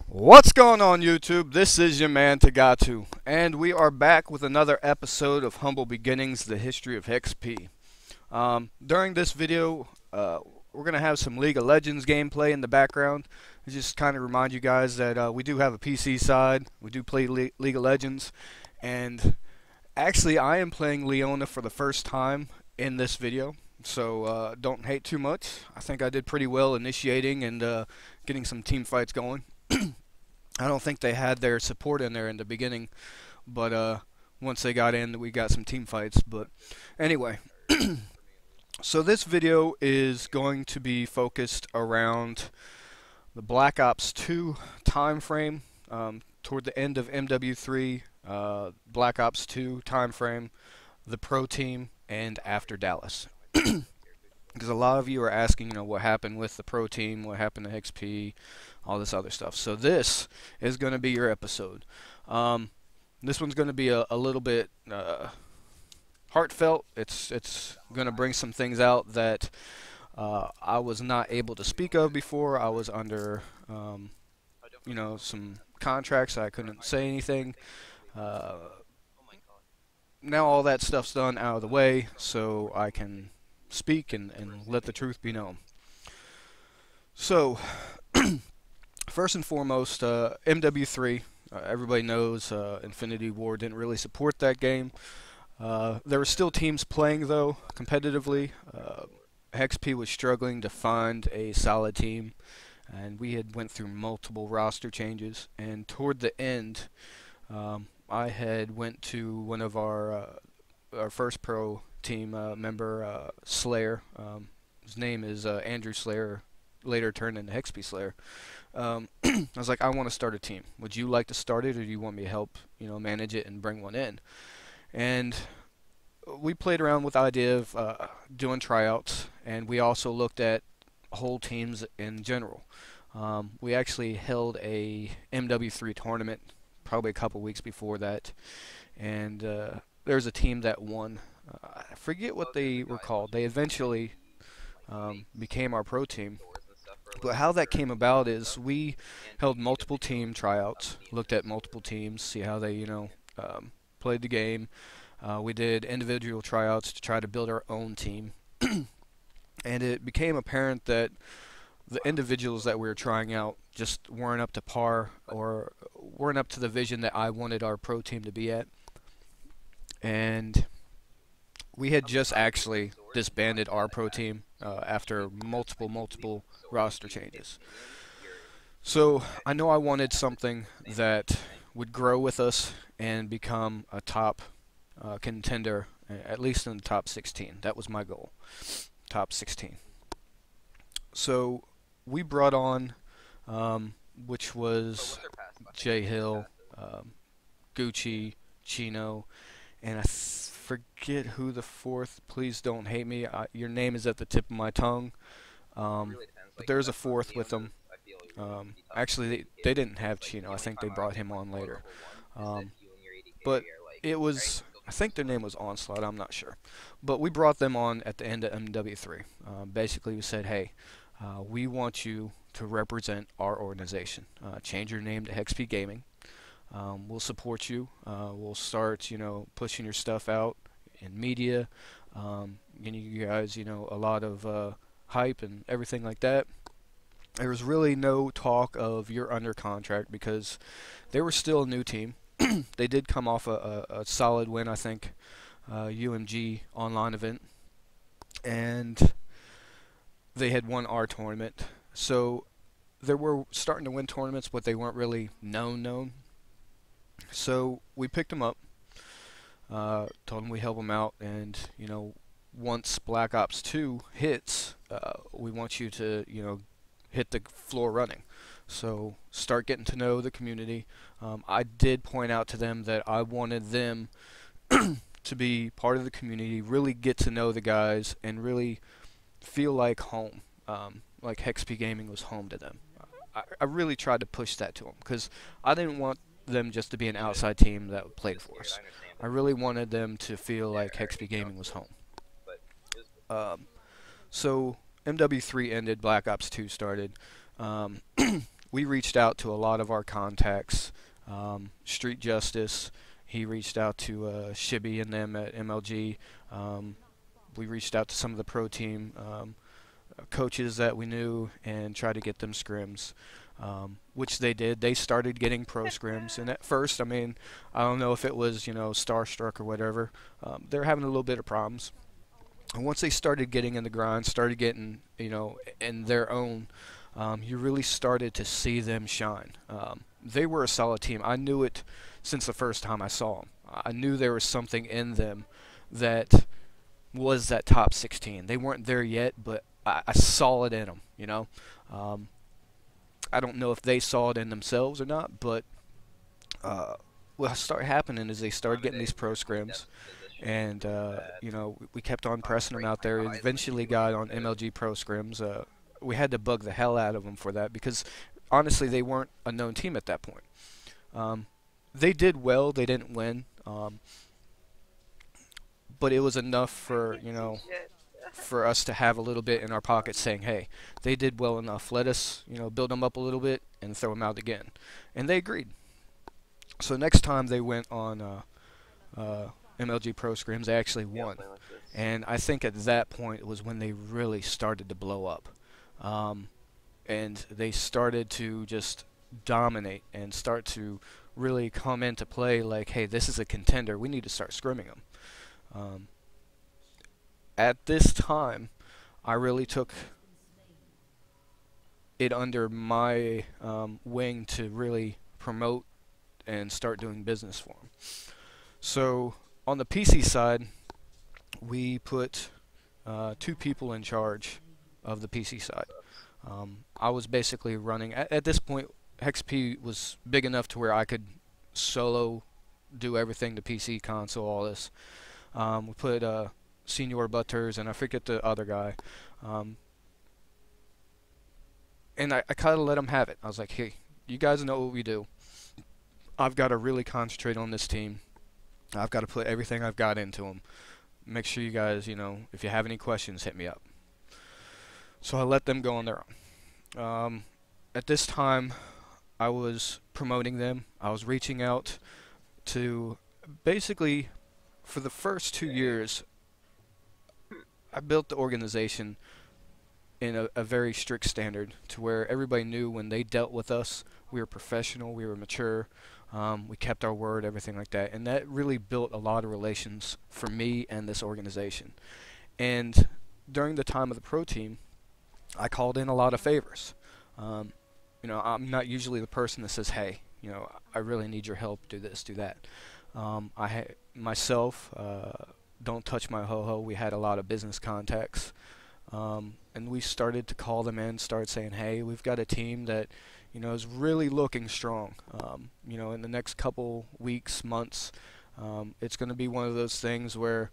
What's going on YouTube? This is your man Tagatu, and we are back with another episode of Humble Beginnings, the history of HeXp. During this video, we're going to have some League of Legends gameplay in the background. Just kind of remind you guys that we do have a PC side, we do play League of Legends, and actually I am playing Leona for the first time in this video. So don't hate too much. I think I did pretty well initiating and getting some team fights going. I don't think they had their support in there in the beginning, but once they got in, we got some team fights. But anyway, so this video is going to be focused around the Black Ops 2 time frame, toward the end of MW3, Black Ops 2 time frame, the pro team, and after Dallas. Because a lot of you are asking, what happened with the pro team, what happened to HeXp, all this other stuff. So this is going to be your episode. This one's going to be a little bit heartfelt. It's going to bring some things out that I was not able to speak of before. I was under, some contracts. I couldn't say anything. Now all that stuff's done out of the way, so I can speak and let the truth be known. So, first and foremost, MW3, everybody knows Infinity Ward didn't really support that game. There were still teams playing, though, competitively. HeXp was struggling to find a solid team, and we had went through multiple roster changes. And toward the end, I had went to one of our first pro team member, Slayer. His name is Andrew Slayer, later turned into HeXp Slayer. I was like, I want to start a team. Would you like to start it, or do you want me to help, manage it and bring one in? And we played around with the idea of doing tryouts, and we also looked at whole teams in general. We actually held a MW3 tournament probably a couple weeks before that, and there's a team that won. I forget what they were called. They eventually became our pro team. But how that came about is we held multiple team tryouts, looked at multiple teams, see how they, played the game. We did individual tryouts to try to build our own team. And it became apparent that the individuals that we were trying out just weren't up to par, or weren't up to the vision that I wanted our pro team to be at. And we had just actually disbanded our pro team after multiple roster changes. So I know I wanted something that would grow with us and become a top contender, at least in the top 16. That was my goal, top 16. So we brought on, which was Jay Hill, Gucci, Chino, and I forget who the fourth. Please don't hate me. Your name is at the tip of my tongue. But there's a fourth with them. Actually, they didn't have Chino. I think they brought him on later. But it was, I think their name was Onslaught. I'm not sure. But we brought them on at the end of MW3. Basically, we said, hey, we want you to represent our organization. Change your name to HeXp Gaming. We'll support you. We'll start, pushing your stuff out in media, getting you guys, a lot of hype and everything like that. There was really no talk of you're under contract because they were still a new team. They did come off a solid win, I think, UMG online event, and they had won our tournament. So they were starting to win tournaments, but they weren't really known. So we picked them up, told them we help them out, and once Black Ops 2 hits, we want you to hit the floor running. So start getting to know the community. I did point out to them that I wanted them to be part of the community, really get to know the guys, and really feel like home, like HeXp Gaming was home to them. I really tried to push that to them because I didn't want them just to be an outside team that played for us. I really wanted them to feel like HeXp Gaming was home. So MW3 ended, Black Ops 2 started. Um, we reached out to a lot of our contacts. Street Justice, he reached out to Shibby and them at MLG. Um, we reached out to some of the pro team coaches that we knew and tried to get them scrims, which they did. They started getting pro scrims, and at first, I mean, I don't know if it was starstruck or whatever. They're having a little bit of problems. And once they started getting in the grind, started getting in their own, you really started to see them shine. They were a solid team. I knew it since the first time I saw them. I knew there was something in them that was that top 16. They weren't there yet, but I saw it in them. Um, I don't know if they saw it in themselves or not, but what started happening is they started getting these pro scrims, and we kept on pressing them out there. Eventually got on MLG pro scrims. We had to bug the hell out of them for that because honestly they weren't a known team at that point. Um, they did well. They didn't win, but it was enough for us to have a little bit in our pocket saying, hey, they did well enough. Let us build them up a little bit and throw them out again. And they agreed. So next time they went on MLG Pro Scrims, they actually won. And I think at that point was when they really started to blow up. And they started to just dominate and start to really come into play like, hey, this is a contender. We need to start scrimming them. At this time, I really took it under my wing to really promote and start doing business for them. So on the PC side, we put 2 people in charge of the PC side. I was basically running, at this point, HeXp was big enough to where I could solo do everything, the PC, console, all this. We put Senior Butters, and I forget the other guy. And I kind of let them have it. I was like, hey, you guys know what we do. I've got to really concentrate on this team. I've got to put everything I've got into them. Make sure you guys, if you have any questions, hit me up. So I let them go on their own. At this time, I was promoting them. I was reaching out to basically, for the first 2 years, I built the organization in a very strict standard to where everybody knew when they dealt with us, we were professional, we were mature, we kept our word, everything like that. And that really built a lot of relations for me and this organization. And during the time of the pro team, I called in a lot of favors. I'm not usually the person that says, hey, I really need your help, do this, do that. Myself, don't touch my ho-ho, we had a lot of business contacts. And we started to call them in, start saying, hey, we've got a team that, is really looking strong. In the next couple weeks, months, it's going to be one of those things where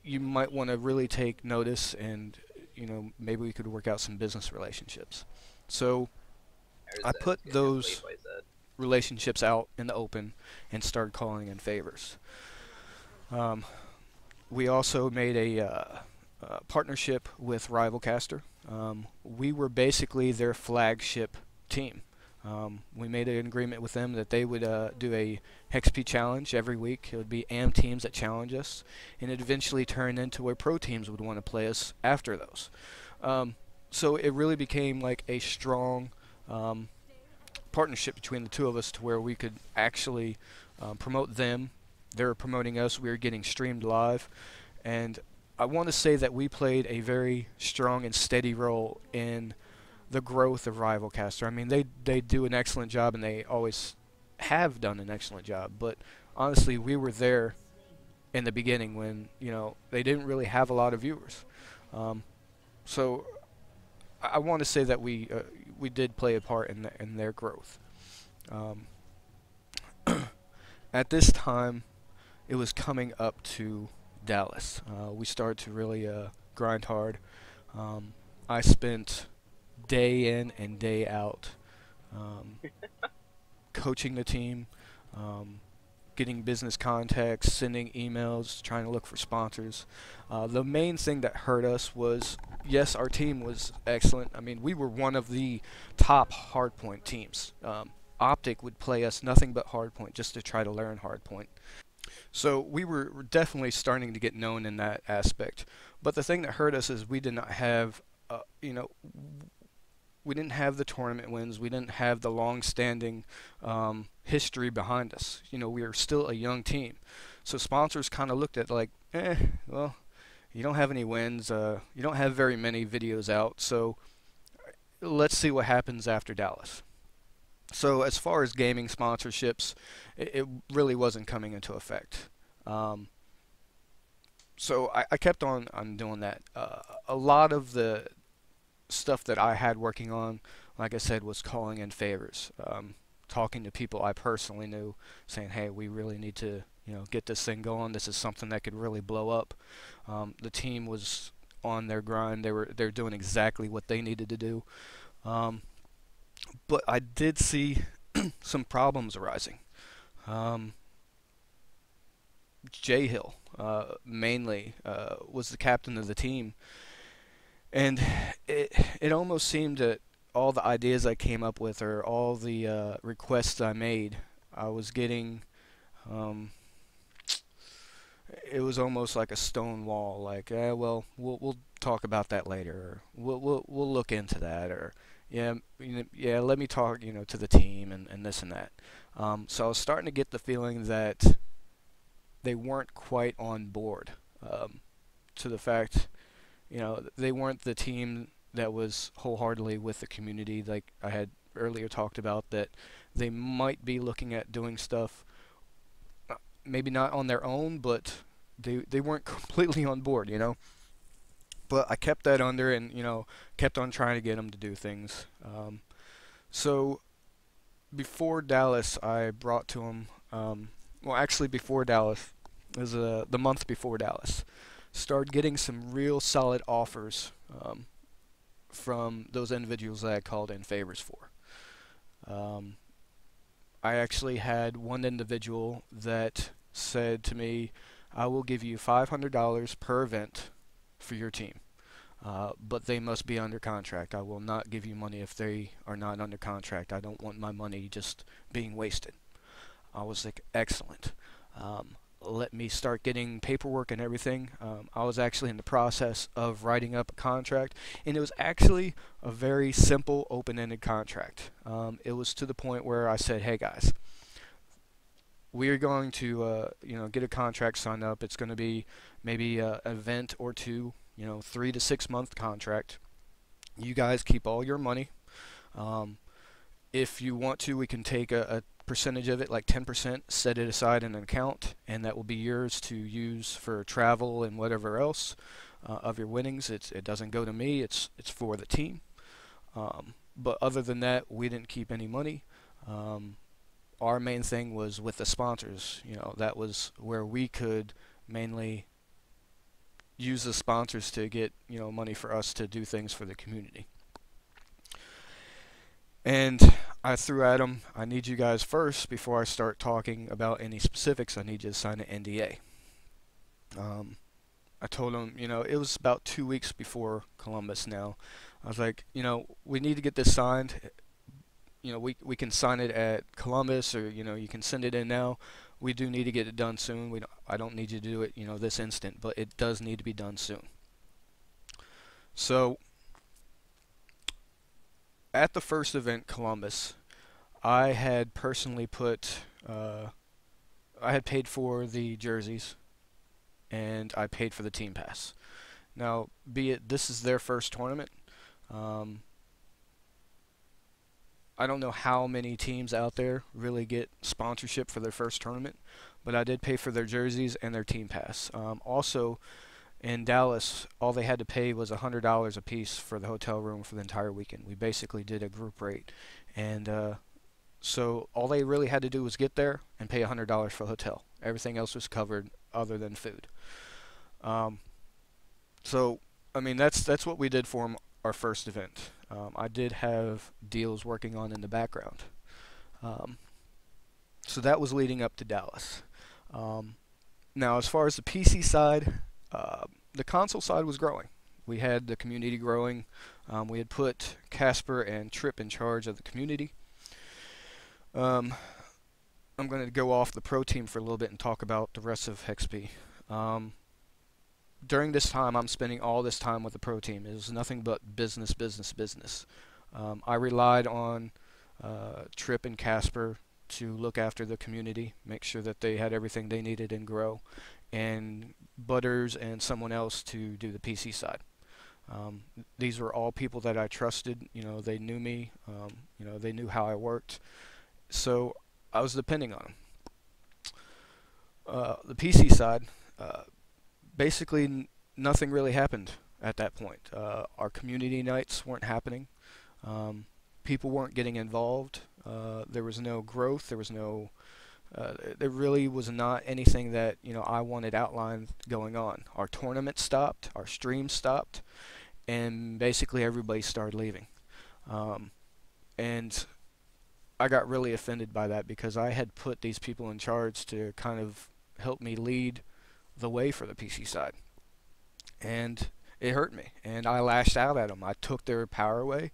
you might want to really take notice and, maybe we could work out some business relationships. So I put those relationships out in the open and started calling in favors. We also made a partnership with Rivalcaster. We were basically their flagship team. We made an agreement with them that they would do a HeXp challenge every week. It would be AM teams that challenge us, and it eventually turned into where pro teams would want to play us after those. So it really became like a strong partnership between the two of us to where we could actually promote them. They were promoting us. We were getting streamed live, and I want to say that we played a very strong and steady role in the growth of Rivalcaster. I mean, they do an excellent job, and they always have done an excellent job. But honestly, we were there in the beginning when they didn't really have a lot of viewers. So I want to say that we did play a part in their growth. At this time, it was coming up to Dallas. We started to really grind hard. I spent day in and day out coaching the team, getting business contacts, sending emails, trying to look for sponsors. The main thing that hurt us was, yes, our team was excellent. I mean, we were one of the top hardpoint teams. Optic would play us nothing but hardpoint just to try to learn hardpoint. So we were definitely starting to get known in that aspect. But the thing that hurt us is we did not have, we didn't have the tournament wins. We didn't have the long-standing history behind us. We were still a young team. So sponsors kind of looked at like, well, you don't have any wins. You don't have very many videos out. So let's see what happens after Dallas. So as far as gaming sponsorships, it really wasn't coming into effect. Um, so I kept on doing that. A lot of the stuff that I had working on, like I said, was calling in favors, talking to people I personally knew, saying, "Hey, we really need to, get this thing going. This is something that could really blow up." The team was on their grind. They're doing exactly what they needed to do. Um, but I did see some problems arising. Um, Jay Hill, mainly, was the captain of the team, and it almost seemed that all the ideas I came up with or all the requests I made, I was getting. Um, it was almost like a stone wall. Like, well, we'll talk about that later, or we'll look into that, or yeah, yeah, let me talk, to the team and this and that. So I was starting to get the feeling that they weren't quite on board, to the fact, they weren't the team that was wholeheartedly with the community, like I had earlier talked about, that they might be looking at doing stuff, maybe not on their own, but they weren't completely on board. But I kept that under and, kept on trying to get them to do things. So before Dallas, I brought to them, well, actually before Dallas, it was the month before Dallas, started getting some real solid offers from those individuals that I called in favors for. Um, I actually had one individual that said to me, "I will give you $500 per event for your team, but they must be under contract. I will not give you money if they are not under contract. I don't want my money just being wasted." I was like, excellent. Let me start getting paperwork and everything. I was actually in the process of writing up a contract, and it was actually a very simple, open-ended contract. It was to the point where I said, "Hey guys, we are going to, get a contract signed up. It's going to be maybe an event or two, 3 to 6 month contract. You guys keep all your money. Um, if you want to, we can take a percentage of it, like 10%, set it aside in an account, and that will be yours to use for travel and whatever else of your winnings. It doesn't go to me. It's for the team. But other than that, we didn't keep any money. Our main thing was with the sponsors. That was where we could mainly use the sponsors to get money for us to do things for the community. And I threw at them, "I need you guys first, before I start talking about any specifics, I need you to sign an NDA." I told them, it was about 2 weeks before Columbus now. I was like, we need to get this signed. We can sign it at Columbus, or, you can send it in now. We do need to get it done soon. I don't need you to do it, this instant, but it does need to be done soon. So at the first event, Columbus, I had personally I had paid for the jerseys, and I paid for the team pass. Now, be it this is their first tournament, um, I don't know how many teams out there really get sponsorship for their first tournament, but I did pay for their jerseys and their team pass. Also, in Dallas, all they had to pay was $100 a piece for the hotel room for the entire weekend. We basically did a group rate, and so all they really had to do was get there and pay $100 for the hotel. Everything else was covered other than food. Um, so I mean, that's what we did for them our first event. I did have deals working on in the background. Um, So that was leading up to Dallas. Um, Now, as far as the PC side, the console side was growing. We had the community growing. We had put Casper and Trip in charge of the community. Um, I'm going to go off the pro team for a little bit and talk about the rest of HeXp. During this time, I'm spending all this time with the pro team. It was nothing but business, business, business. I relied on Trip and Casper to look after the community, make sure that they had everything they needed and grow, and Butters and someone else to do the PC side. These were all people that I trusted. You know, they knew me. You know, they knew how I worked, so I was depending on them. The PC side, basically nothing really happened at that point. Our community nights weren't happening. People weren't getting involved. There was no growth. There was no. There really was not anything that I wanted outlined going on. Our tournament stopped. Our streams stopped, and basically everybody started leaving. And I got really offended by that because I had put these people in charge to kind of help me lead the way for the PC side, and it hurt me. And I lashed out at them. I took their power away.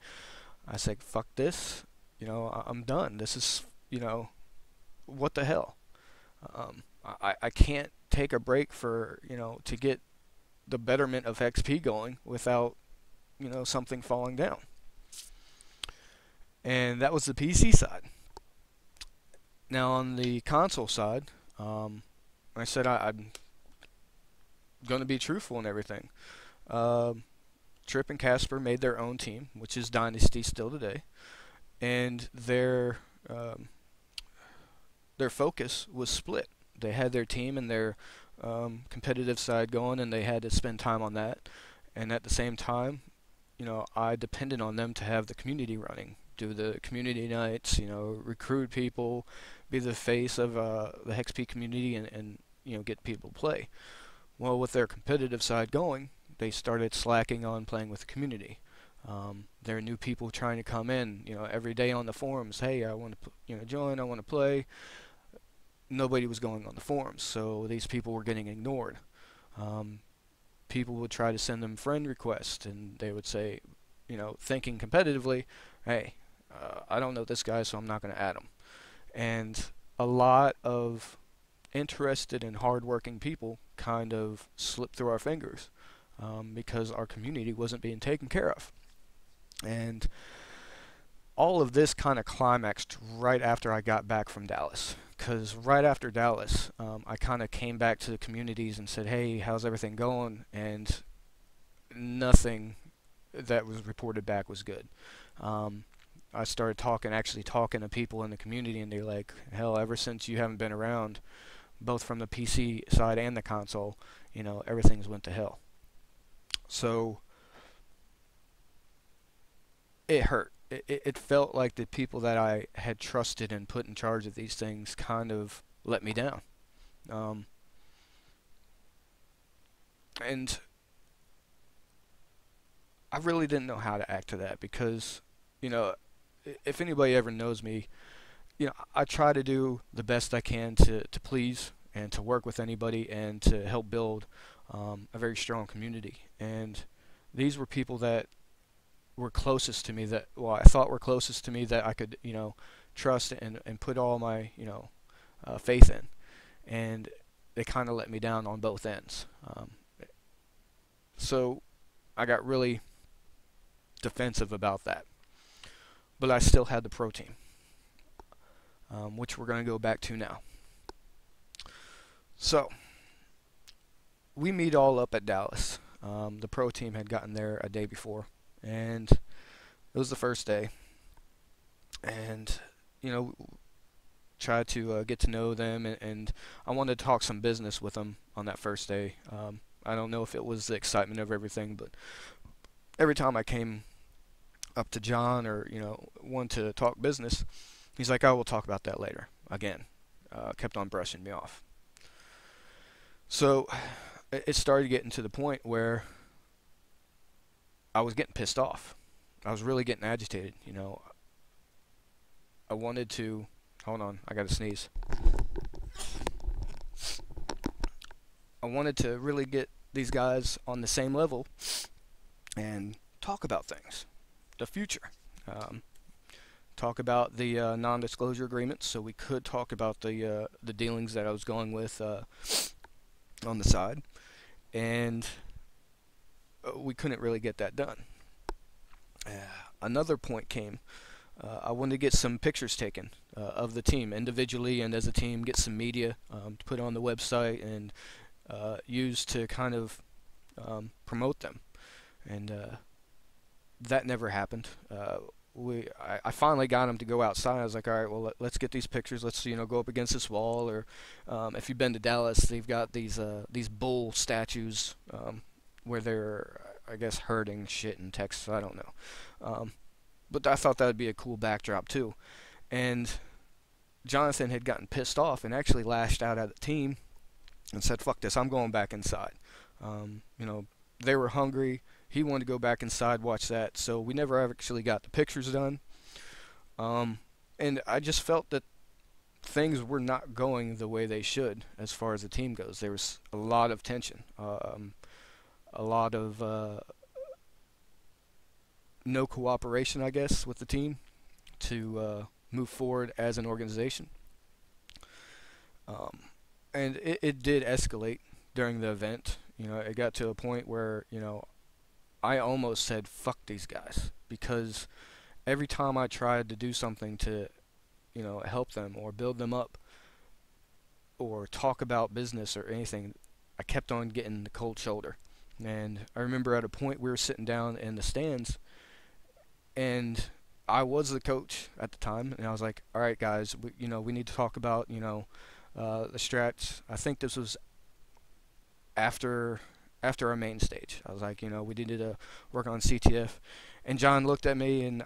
I said, "Fuck this! I'm done. This is, what the hell? I can't take a break for, to get the betterment of XP going without, something falling down." And that was the PC side. Now on the console side, I said I'm going to be truthful and everything. Trip and Casper made their own team, which is Dynasty still today, and their focus was split. They had their team and their competitive side going, and they had to spend time on that. And at the same time, I depended on them to have the community running, do the community nights, recruit people, be the face of the HeXp community, and get people to play. Well, with their competitive side going, they started slacking on playing with the community. There are new people trying to come in, every day on the forums. Hey, I want to, join. I want to play. Nobody was going on the forums, so these people were getting ignored. People would try to send them friend requests, and they would say, thinking competitively, "Hey, I don't know this guy, so I'm not going to add him." And a lot of interested and hardworking people kind of slipped through our fingers because our community wasn't being taken care of. And all of this kind of climaxed right after I got back from Dallas. Because right after Dallas, I kind of came back to the communities and said, "Hey, how's everything going?" And nothing that was reported back was good. I started actually talking to people in the community, and they're like, "Hell, ever since you haven't been around, both from the PC side and the console, everything's went to hell." So it hurt. It felt like the people that I had trusted and put in charge of these things kind of let me down. And I really didn't know how to act to that because, if anybody ever knows me, I try to do the best I can to please and to work with anybody and to help build a very strong community. And these were people that were closest to me I thought were closest to me that I could, trust and put all my, faith in. And they kind of let me down on both ends. So I got really defensive about that. But I still had the pro team, which we're going to go back to now. So we meet all up at Dallas. The pro team had gotten there a day before, and it was the first day. And tried to get to know them, and I wanted to talk some business with them on that first day. I don't know if it was the excitement of everything, but every time I came up to John or wanted to talk business, he's like, "Oh, we'll talk about that later." Again, kept on brushing me off. So it started getting to the point where I was getting pissed off. I was really getting agitated. I wanted to Hold on, I gotta sneeze. I wanted to really get these guys on the same level and talk about things, the future. Um, Talk about the non-disclosure agreements, so we could talk about the dealings that I was going with on the side, and we couldn't really get that done. Uh, Another point came. I wanted to get some pictures taken of the team individually and as a team, get some media to put on the website and use to kind of promote them. And that never happened. I finally got him to go outside. I was like, all right, well, let's get these pictures. Let's go up against this wall. Or if you've been to Dallas, they've got these bull statues where they're, I guess, herding shit in Texas. I don't know, but I thought that would be a cool backdrop too. And Jonathan had gotten pissed off and actually lashed out at the team and said, "Fuck this! I'm going back inside." You know, they were hungry. He wanted to go back inside, watch that. So we never actually got the pictures done. And I just felt that things were not going the way they should as far as the team goes. There was a lot of tension, a lot of no cooperation, I guess, with the team to move forward as an organization. And it did escalate during the event. You know, it got to a point where, I almost said, fuck these guys, because every time I tried to do something to, help them or build them up or talk about business or anything, I kept on getting the cold shoulder. And I remember at a point we were sitting down in the stands, and I was the coach at the time, and I was like, all right, guys, we need to talk about, the strats. I think this was after our main stage. I was like, we needed to work on CTF. And John looked at me and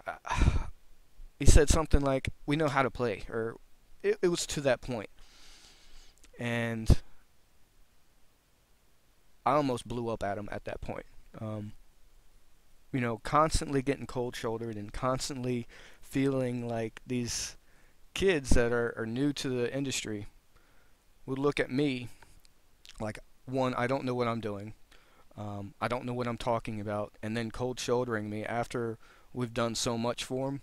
he said something like, we know how to play, or it was to that point. And I almost blew up at him at that point. Constantly getting cold shouldered and constantly feeling like these kids that are new to the industry would look at me like, one, I don't know what I'm doing. I don't know what I'm talking about, and then cold shouldering me after we've done so much for them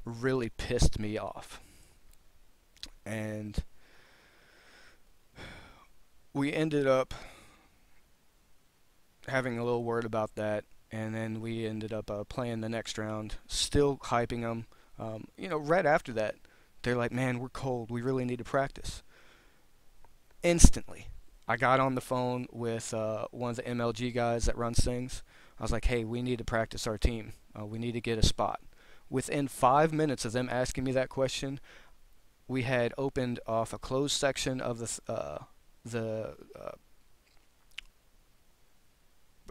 really pissed me off. And we ended up having a little word about that, and then we ended up playing the next round, still hyping them. Right after that, they're like, man, we're cold. We really need to practice. Instantly, I got on the phone with one of the MLG guys that runs things. I was like, hey, we need to practice our team. We need to get a spot. Within 5 minutes of them asking me that question, we had opened off a closed section of the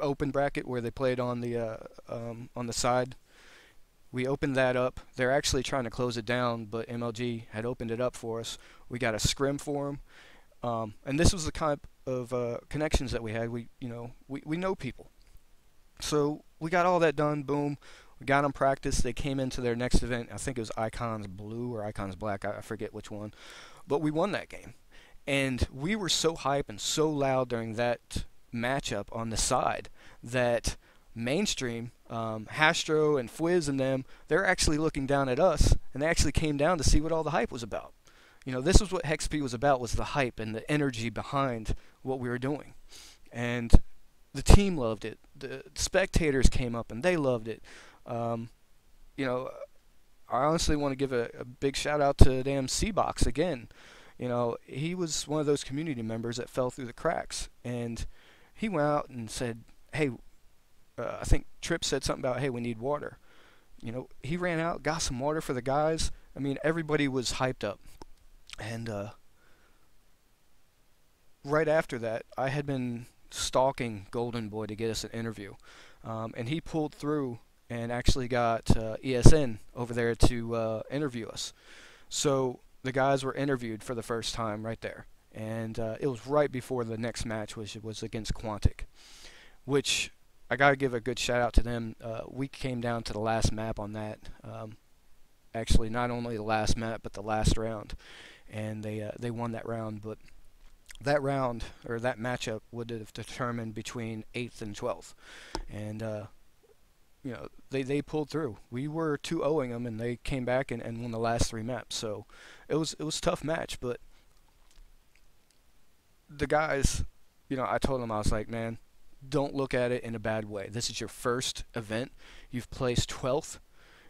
open bracket where they played on the side. We opened that up. They're actually trying to close it down, but MLG had opened it up for us. We got a scrim for them. And this was the kind of connections that we had. We know people. So we got all that done. Boom. We got them practice. They came into their next event. I think it was Icons Blue or Icons Black. I forget which one. But we won that game. And we were so hype and so loud during that matchup on the side that mainstream, Hastro and Fwiz and them, they're actually looking down at us. And they actually came down to see what all the hype was about. This is what HeXp was about, was the hype and the energy behind what we were doing. And the team loved it. The spectators came up and they loved it. I honestly want to give a big shout out to damn C-Box again. He was one of those community members that fell through the cracks. And he went out and said, hey, I think Tripp said something about, hey, we need water. He ran out, got some water for the guys. I mean, everybody was hyped up. And right after that, I had been stalking Golden Boy to get us an interview. And he pulled through and actually got ESN over there to interview us. So the guys were interviewed for the first time right there. And it was right before the next match, which was against Quantic, which I got to give a good shout out to them. We came down to the last map on that. actually not only the last map but the last round, and they won that round. But that round, or that matchup, would have determined between 8th and 12th, and they pulled through. We were 2-0ing them, and they came back and won the last 3 maps. So it was a tough match, but the guys, I told them, I was like, man, don't look at it in a bad way. This is your first event. You've placed 12th.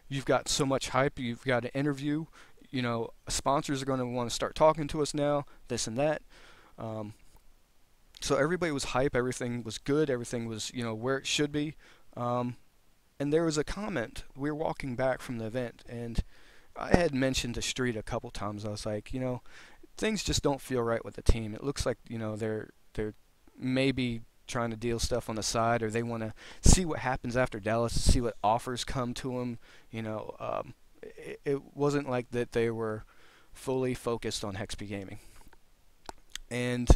You've got so much hype. You've got an interview. Sponsors are going to want to start talking to us now, this and that. So everybody was hype. Everything was good. Everything was, where it should be. And there was a comment. We were walking back from the event, and I had mentioned to Street a couple times. I was like, things just don't feel right with the team. It looks like, they're maybe trying to deal stuff on the side, or they want to see what happens after Dallas, see what offers come to them. It wasn't like that they were fully focused on HeXp Gaming. And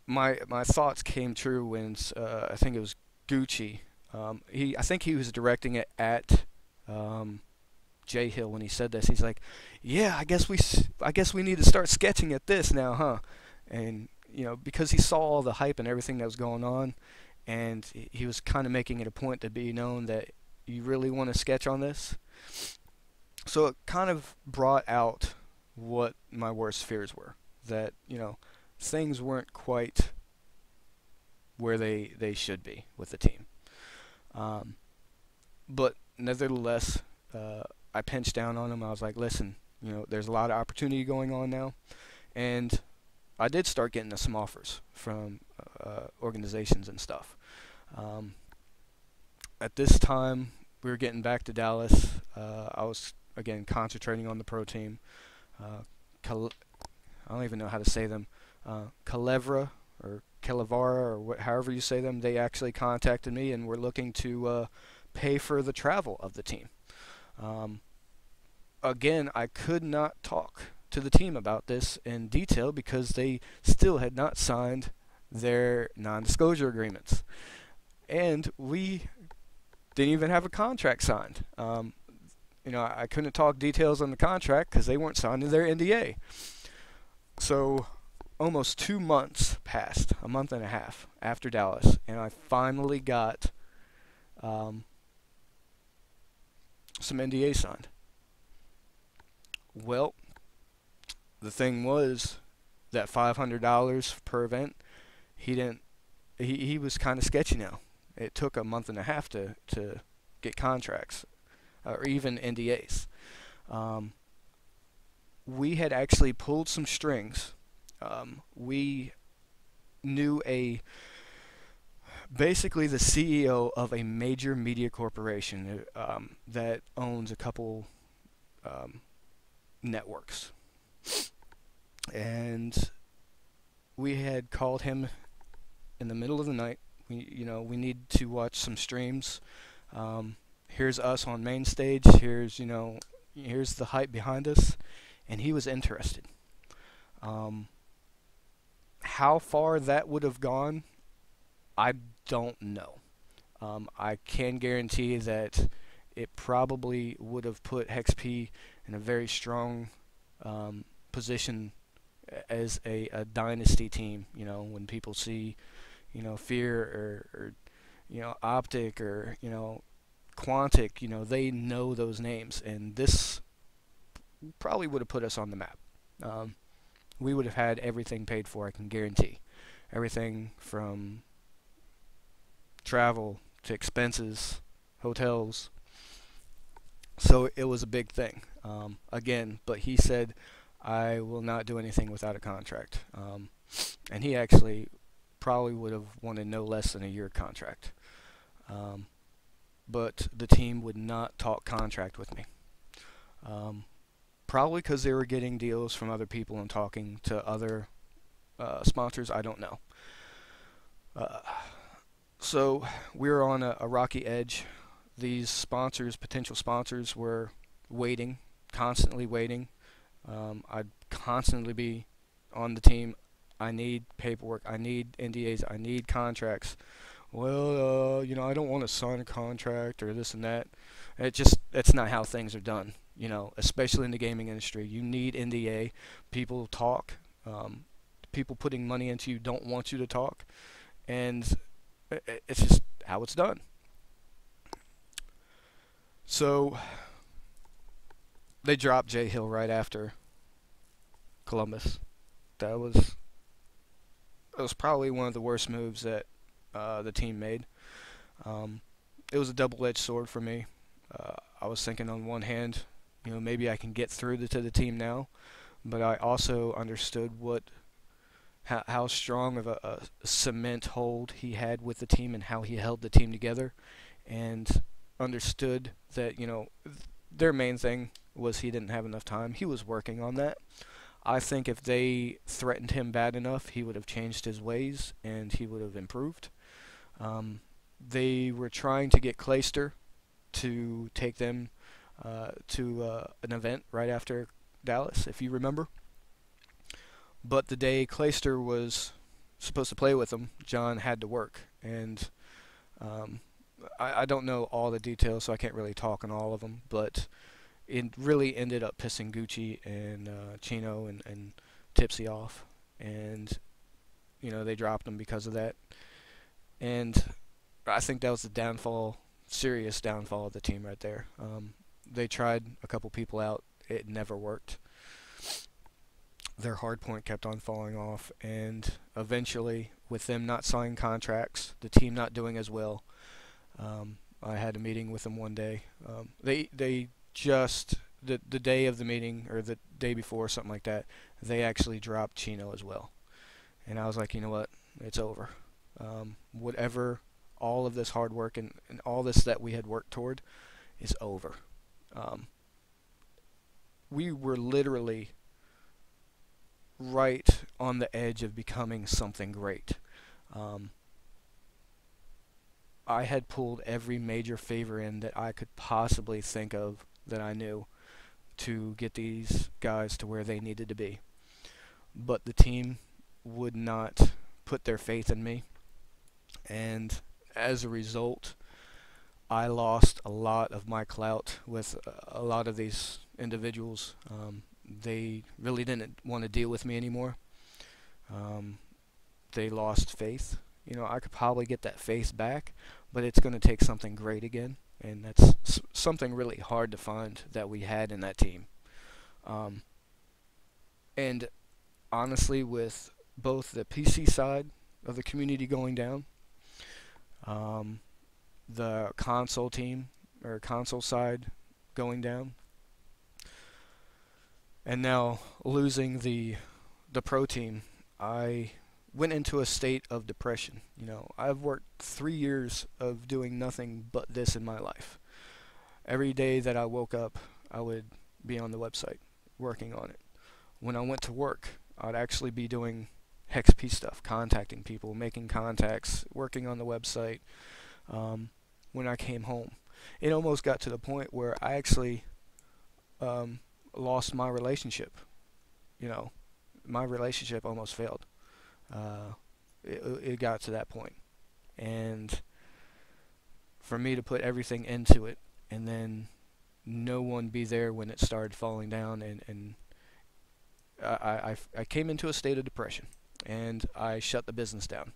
my thoughts came true when I think it was Gucci. I think he was directing it at J Hill when he said this. He's like, "Yeah, I guess we need to start sketching at this now, huh?" And because he saw all the hype and everything that was going on, and he was kind of making it a point to be known that you really want to sketch on this. So it kind of brought out what my worst fears were, that things weren't quite where they should be with the team. But nevertheless, I pinched down on him. I was like, listen, there's a lot of opportunity going on now, and I did start getting some offers from organizations and stuff. At this time, we were getting back to Dallas. I was, again, concentrating on the pro team. I don't even know how to say them. Calevra or Calevara, or however you say them, they actually contacted me and were looking to pay for the travel of the team. Again, I could not talk to the team about this in detail because they still had not signed their non-disclosure agreements, and we didn't even have a contract signed. I couldn't talk details on the contract because they weren't signing their NDA. So almost 2 months passed, a month and a half after Dallas, and I finally got some NDA signed. Well, the thing was that $500 per event, he was kind of sketchy now. It took a month and a half to get contracts, or even NDAs. We had actually pulled some strings. We knew basically the CEO of a major media corporation that owns a couple networks, and we had called him in the middle of the night. We need to watch some streams. Here's us on main stage. Here's the hype behind us, and he was interested. How far that would have gone, I don't know. I can guarantee that it probably would have put HeXp in a very strong position as a dynasty team. When people see, Fear or Optic or Quantic, they know those names, and this probably would have put us on the map. We would have had everything paid for, I can guarantee. Everything from travel to expenses, hotels. So it was a big thing. Again, but he said, I will not do anything without a contract. And he actually probably would have wanted no less than a year contract. But the team would not talk contract with me. Probably because they were getting deals from other people and talking to other sponsors. I don't know. So we were on a rocky edge. These sponsors, potential sponsors, were waiting, constantly waiting. I'd constantly be on the team. I need paperwork. I need NDAs. I need contracts. well, I don't want to sign a contract or this and that. That's not how things are done. Especially in the gaming industry, you need NDA. People talk. Um, People putting money into you don't want you to talk, and it's just how it's done. So they dropped Jay Hill right after Columbus. That was that was probably one of the worst moves that the team made. Um, it was a double-edged sword for me. I was thinking on one hand, maybe I can get through to the team now, but I also understood how strong of a cement hold he had with the team and how he held the team together, and understood that their main thing was he didn't have enough time. He was working on that. I think if they threatened him bad enough, he would have changed his ways and he would have improved. Um, they were trying to get Clayster to take them to an event right after Dallas, if you remember. But the day Clayster was supposed to play with them, John had to work, and um, I don't know all the details, so I can't really talk on all of them. But it really ended up pissing Gucci and Chino and Tipsy off, and they dropped him because of that. And I think that was the serious downfall of the team right there. They tried a couple people out, it never worked. Their hard point kept on falling off, and eventually, with them not signing contracts, the team not doing as well, I had a meeting with them one day. They just the day of the meeting, or the day before, something like that, they actually dropped Chino as well, and I was like, you know what, it's over. Whatever, all of this hard work and all this that we had worked toward is over. Um, we were literally right on the edge of becoming something great. Um, I had pulled every major favor in that I could possibly think of that I knew to get these guys to where they needed to be. But the team would not put their faith in me, and as a result, I lost a lot of my clout with a lot of these individuals. They really didn't want to deal with me anymore. Um, they lost faith. I could probably get that faith back, but it's going to take something great again, and that's something really hard to find that we had in that team. Um, and honestly, with both the PC side of the community going down, um, the console team or console side going down, and now losing the pro team, I went into a state of depression. I've worked 3 years of doing nothing but this in my life. Every day that I woke up, I would be on the website working on it. When I went to work, I'd actually be doing HeXp stuff, contacting people, making contacts, working on the website. When I came home, it almost got to the point where I actually lost my relationship. You know, my relationship almost failed. It got to that point, and for me to put everything into it, and then no one be there when it started falling down, and I came into a state of depression, and I shut the business down.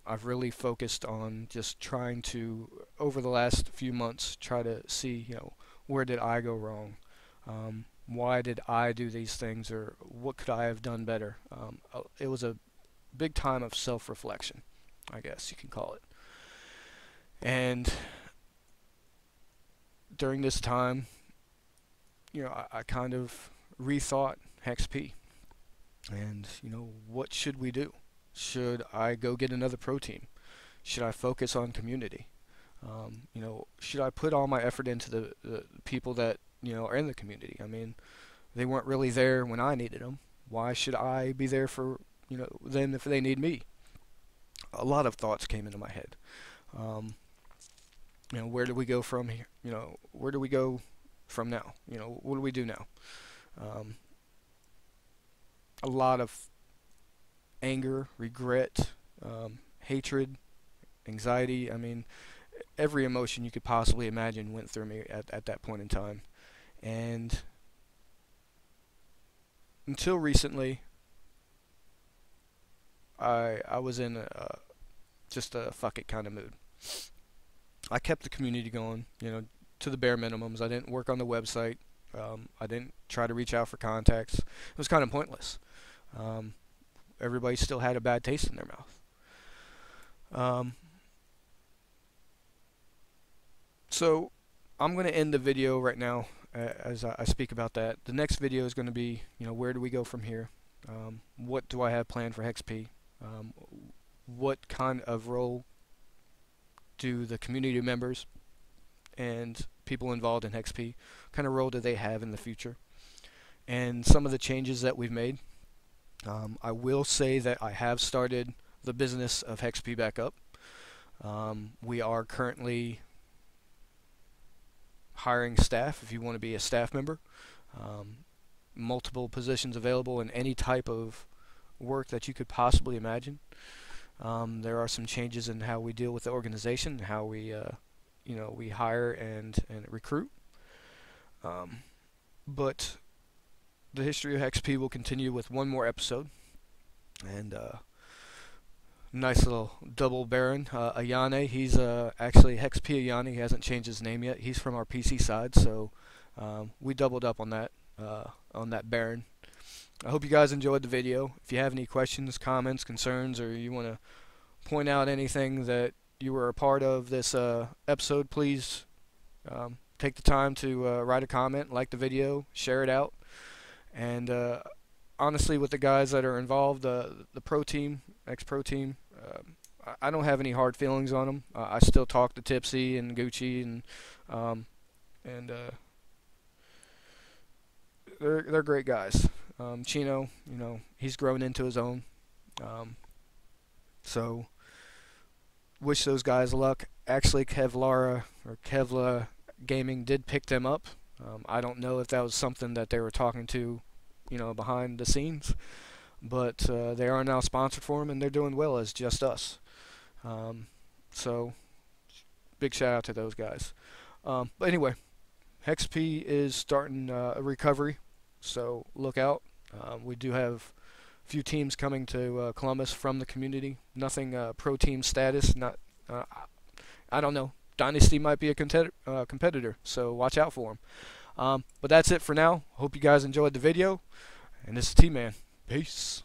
I've really focused on just trying to, over the last few months, try to see, where did I go wrong? Why did I do these things, or what could I have done better? It was a big time of self-reflection, I guess you can call it. And during this time, I kind of rethought HeXp. And, what should we do? Should I go get another pro team? Should I focus on community? Should I put all my effort into the people that, are in the community? I mean, they weren't really there when I needed them. Why should I be there for, them if they need me? A lot of thoughts came into my head. Where do we go from here? Where do we go from now? What do we do now? A lot of anger, regret, hatred, anxiety. I mean, every emotion you could possibly imagine went through me at that point in time. And until recently, I was in just a fuck it kind of mood. I kept the community going, you know, to the bare minimums. I didn't work on the website. I didn't try to reach out for contacts. It was kind of pointless. Um, Everybody still had a bad taste in their mouth. Um, so I'm going to end the video right now as I speak about that. The next video is going to be, you know, where do we go from here? What do I have planned for HeXp? What kind of role do the community members and people involved in HeXp, kind of role do they have in the future? And some of the changes that we've made. I will say that I have started the business of HeXp back up. We are currently hiring staff if you want to be a staff member. Multiple positions available in any type of work that you could possibly imagine. There are some changes in how we deal with the organization, how we, you know, we hire and recruit. But the history of HeXp will continue with one more episode, and nice little double baron, Ayane. He's actually HeXp Ayane. He hasn't changed his name yet. He's from our PC side, so we doubled up on that baron. I hope you guys enjoyed the video. If you have any questions, comments, concerns, or you want to point out anything that you were a part of this episode, please take the time to write a comment, like the video, share it out. And honestly, with the guys that are involved, the pro team, ex-pro team, I don't have any hard feelings on them. I still talk to Tipsy and Gucci, and they're great guys. Chino, you know, he's grown into his own. So wish those guys luck. Actually, Kevla Gaming did pick them up. I don't know if that was something that they were talking to, you know, behind the scenes, but they are now sponsored for them, and they're doing well as just us. So big shout out to those guys. But anyway, HeXp is starting a recovery, so look out. We do have a few teams coming to Columbus from the community. Nothing pro team status. Not I don't know. Dynasty might be a competitor, so watch out for them. But that's it for now. Hope you guys enjoyed the video, and this is T-Man. Peace.